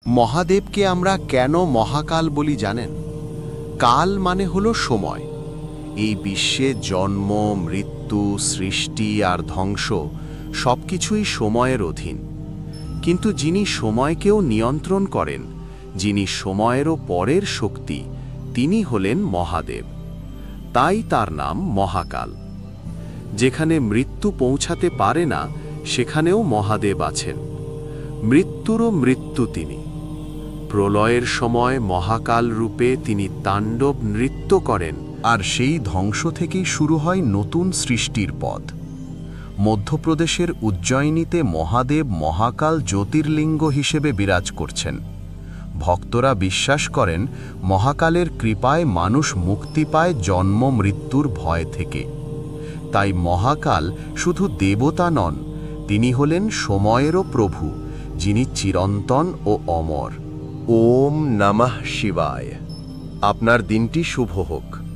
মহাদেবকে আমরা কেন মহাকাল বলি জানেন? কাল মানে হলো সময়। এই বিশ্বে জন্ম, মৃত্যু, সৃষ্টি আর ধ্বংস সবকিছুই সময়ের অধীন। কিন্তু যিনি সময়কেও নিয়ন্ত্রণ করেন, যিনি সময়েরও পরের শক্তি, তিনি হলেন মহাদেব। তাই তার নাম মহাকাল। যেখানে মৃত্যু পৌঁছাতে পারে না, সেখানেও মহাদেব আছেন। মৃত্যুরও মৃত্যু তিনি। প্রলয়ের সময় মহাকাল রূপে তিনি তাণ্ডব নৃত্য করেন, আর সেই ধ্বংস থেকেই শুরু হয় নতুন সৃষ্টির পথ। মধ্যপ্রদেশের উজ্জয়িনীতে মহাদেব মহাকাল জ্যোতির্লিঙ্গ হিসেবে বিরাজ করছেন। ভক্তরা বিশ্বাস করেন মহাকালের কৃপায় মানুষ মুক্তি পায় জন্ম মৃত্যুর ভয় থেকে। তাই মহাকাল শুধু দেবতা নন, তিনি হলেন সময়েরও প্রভু, যিনি চিরন্তন ও অমর। ওম নমঃ শিবায়। আপনার দিনটি শুভ হোক।